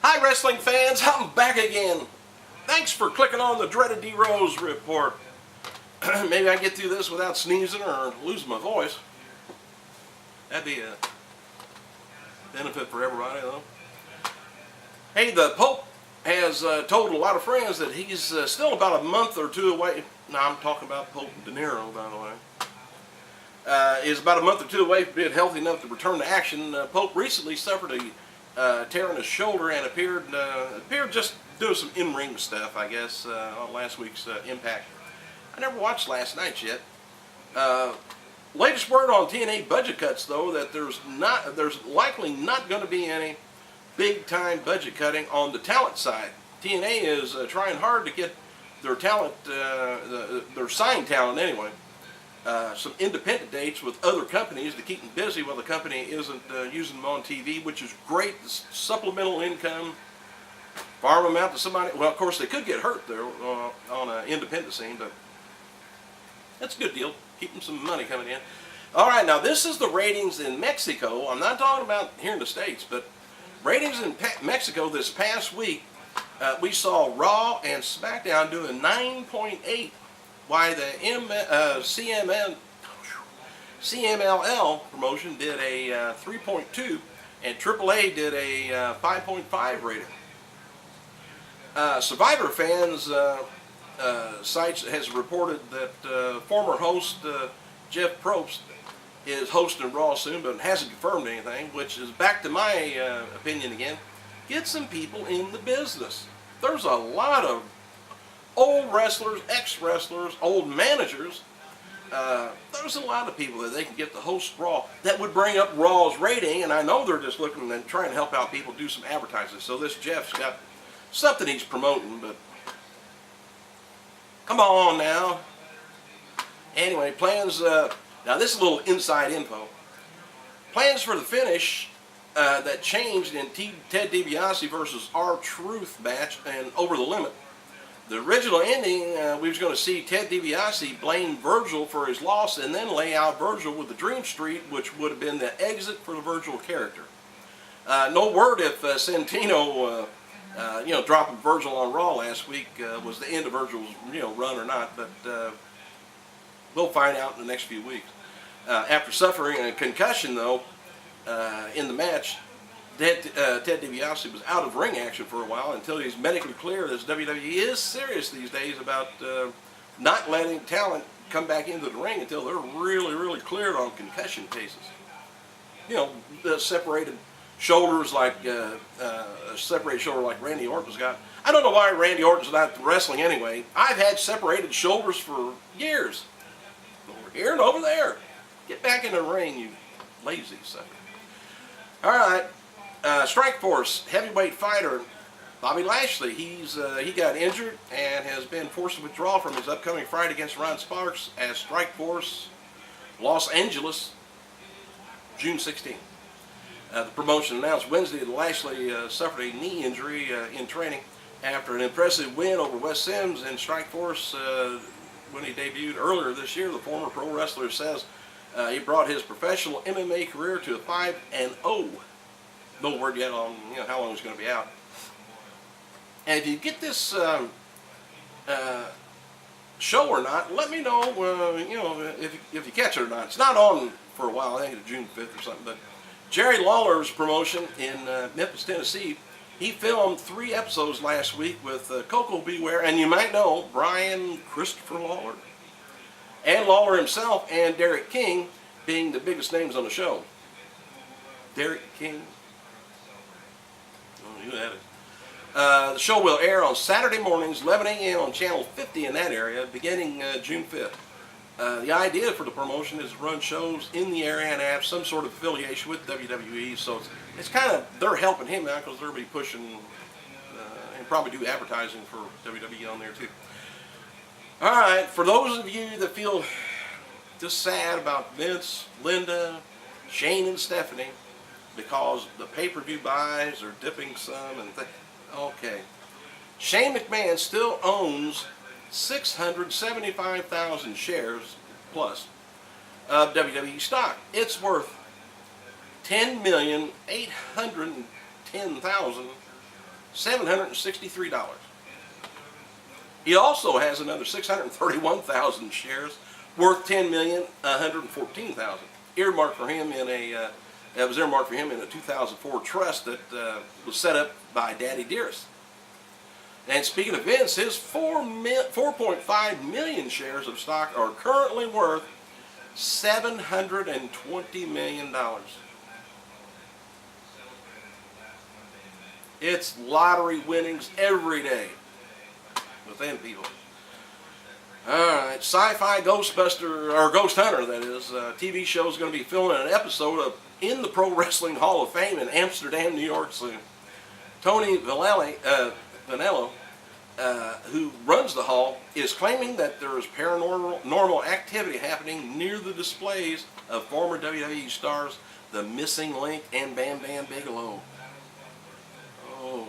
Hi wrestling fans, I'm back again. Thanks for clicking on the dreaded D Rose report. Maybe I can get through this without sneezing or losing my voice. That'd be a benefit for everybody though. Hey, the Pope has told a lot of friends that he's still about a month or two away. Now I'm talking about Pope De Niro, by the way. Is about a month or two away from being healthy enough to return to action. Pope recently suffered a tear in his shoulder and appeared just doing some in-ring stuff, I guess, on last week's Impact. I never watched last night's yet. Latest word on TNA budget cuts, though, that there's likely not going to be any big-time budget cutting on the talent side. TNA is trying hard to get their talent, their signed talent anyway, some independent dates with other companies to keep them busy while the company isn't using them on TV, which is great. Supplemental income, farm them out to somebody. Well, of course, they could get hurt there on an independent scene, but that's a good deal. Keep them some money coming in. All right, now this is the ratings in Mexico. I'm not talking about here in the States, but ratings in Mexico this past week, we saw Raw and SmackDown doing 9.8. Why the CMLL promotion did a 3.2 and AAA did a 5.5 rating. Survivor Fans sites has reported that former host Jeff Probst is hosting Raw soon, but hasn't confirmed anything, which is back to my opinion again. Get some people in the business. There's a lot of old wrestlers, ex-wrestlers, old managers. There's a lot of people that they can get to host Raw that would bring up Raw's rating, and I know they're just looking and trying to help out people do some advertising. So this Jeff's got something he's promoting, but come on now. Anyway, plans, now this is a little inside info. Plans for the finish that changed in Ted DiBiase versus R-Truth match and Over the Limit. The original ending, we was going to see Ted DiBiase blame Virgil for his loss and then lay out Virgil with the Dream Street, which would have been the exit for the Virgil character. No word if Santino, dropping Virgil on Raw last week was the end of Virgil's, run or not, but we'll find out in the next few weeks. After suffering a concussion, though, in the match, Ted DiBiase was out of ring action for a while until he's medically cleared, as WWE is serious these days about not letting talent come back into the ring until they're really, really cleared on concussion cases. The separated shoulders like a separated shoulder like Randy Orton's got. I don't know why Randy Orton's not wrestling anyway. I've had separated shoulders for years. Over here and over there. Get back in the ring, you lazy sucker. All right. Strikeforce heavyweight fighter Bobby Lashley. He got injured and has been forced to withdraw from his upcoming fight against Ron Sparks as Strikeforce Los Angeles, June 16th. The promotion announced Wednesday that Lashley suffered a knee injury in training after an impressive win over Wes Sims and Strikeforce when he debuted earlier this year. The former pro wrestler says he brought his professional MMA career to a 5-0. No word yet on how long he's going to be out. And if you get this show or not, let me know. If you catch it or not. It's not on for a while. I think it's June 5th or something. But Jerry Lawler's promotion in Memphis, Tennessee, he filmed 3 episodes last week with Coco Beware, and you might know Brian Christopher Lawler, and Lawler himself, and Derek King being the biggest names on the show. Derek King. Oh, you had it. The show will air on Saturday mornings, 11 a.m. on Channel 50 in that area, beginning June 5th. The idea for the promotion is to run shows in the area and have some sort of affiliation with WWE, so it's kind of, they're helping him out because they'll be pushing and probably do advertising for WWE on there too. Alright, for those of you that feel just sad about Vince, Linda, Shane and Stephanie, because the pay-per-view buys are dipping some and okay. Shane McMahon still owns 675,000 shares plus of WWE stock. It's worth $10,810,000 $763. He also has another 631,000 shares worth $10,114,000 earmarked for him in a that was earmarked for him in a 2004 trust that was set up by Daddy Dearest. And speaking of Vince, his 4.5 million shares of stock are currently worth $720 million. It's lottery winnings every day with them people. Alright, Sci-Fi Ghostbuster, or Ghost Hunter, that is, TV show is going to be filming an episode of in the Pro Wrestling Hall of Fame in Amsterdam, New York soon. Tony Vanello, who runs the hall, is claiming that there is paranormal activity happening near the displays of former WWE stars, The Missing Link and Bam Bam Bigelow. Oh,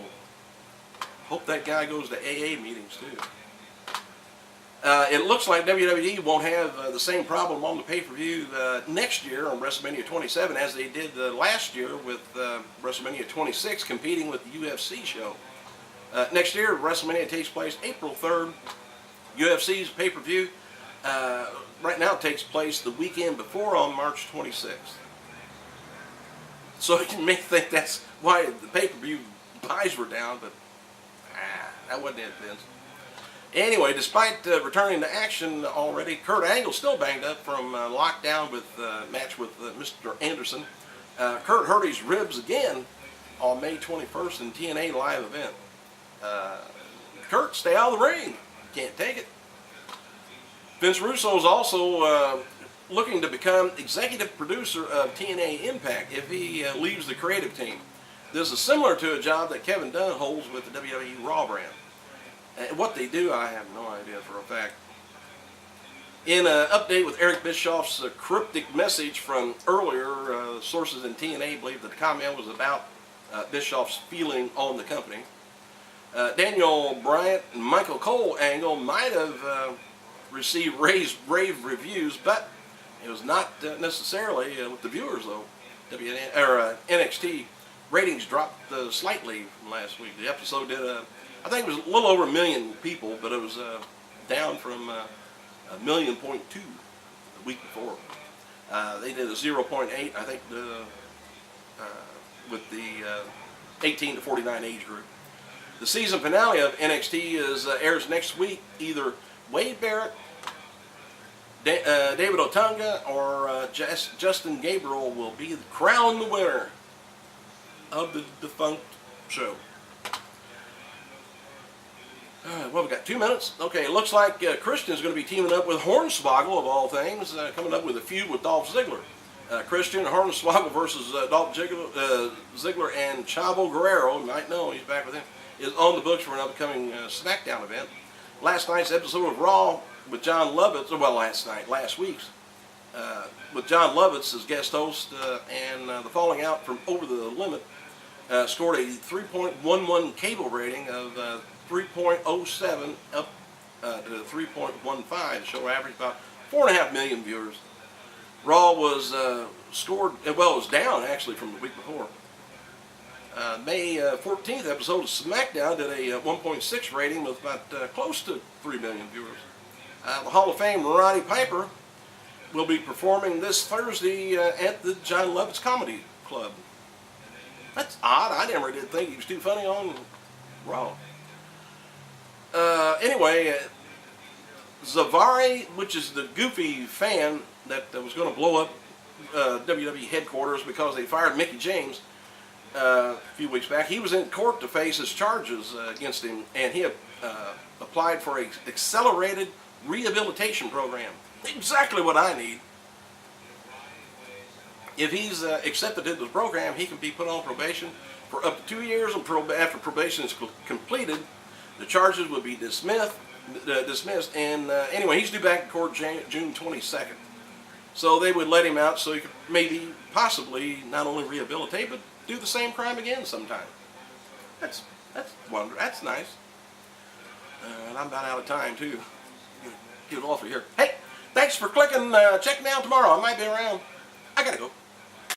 hope that guy goes to AA meetings too. It looks like WWE won't have the same problem on the pay-per-view next year on WrestleMania 27 as they did last year with WrestleMania 26 competing with the UFC show. Next year, WrestleMania takes place April 3rd. UFC's pay-per-view right now takes place the weekend before on March 26th. So you may think that's why the pay-per-view buys were down, but that wasn't it, Vince. Anyway, despite returning to action already, Kurt Angle's still banged up from lockdown with match with Mr. Anderson. Kurt hurt his ribs again on May 21st in TNA live event. Kurt, stay out of the ring. Can't take it. Vince Russo is also looking to become executive producer of TNA Impact if he leaves the creative team. This is similar to a job that Kevin Dunn holds with the WWE Raw brand. What they do, I have no idea for a fact. In an update with Eric Bischoff's cryptic message from earlier, sources in TNA believe that the comment was about Bischoff's feeling on the company. Daniel Bryant and Michael Cole angle might have received rave reviews, but it was not necessarily with the viewers, though. NXT ratings dropped slightly from last week. The episode did I think it was a little over 1 million people, but it was down from 1.2 million the week before. They did a 0.8, I think, with the 18 to 49 age group. The season finale of NXT airs next week. Either Wade Barrett, David Otunga, or Justin Gabriel will be crowned the winner of the defunct show. Well, we've got 2 minutes. Okay, it looks like Christian's going to be teaming up with Hornswoggle, of all things, coming up with a feud with Dolph Ziggler. Christian, Hornswoggle versus Dolph Ziggler and Chavo Guerrero, you might know, he's back with him, is on the books for an upcoming SmackDown event. Last night's episode of Raw with John Lovitz, well, last week's, with John Lovitz as guest host, and the falling out from Over the Limit, scored a 3.11 cable rating of 3.07 up to 3.15. The show averaged about 4.5 million viewers. Raw was it was down actually from the week before. May 14th episode of SmackDown did a 1.6 rating with about close to 3 million viewers. The Hall of Fame Roddy Piper will be performing this Thursday at the John Lovitz Comedy Club. That's odd. I never did think he was too funny on Raw. Anyway, Zavari, which is the goofy fan that was going to blow up WWE headquarters because they fired Mickie James a few weeks back, he was in court to face his charges against him, and he applied for an accelerated rehabilitation program. Exactly what I need. If he's accepted into the program, he can be put on probation for up to 2 years, and after probation is completed, the charges would be dismissed. And anyway, he's due back in court June 22nd. So they would let him out so he could maybe, possibly, not only rehabilitate, but do the same crime again sometime. That's nice. And I'm about out of time, too. Get it off of here. Hey, thanks for clicking. Check me out tomorrow. I might be around. I gotta go.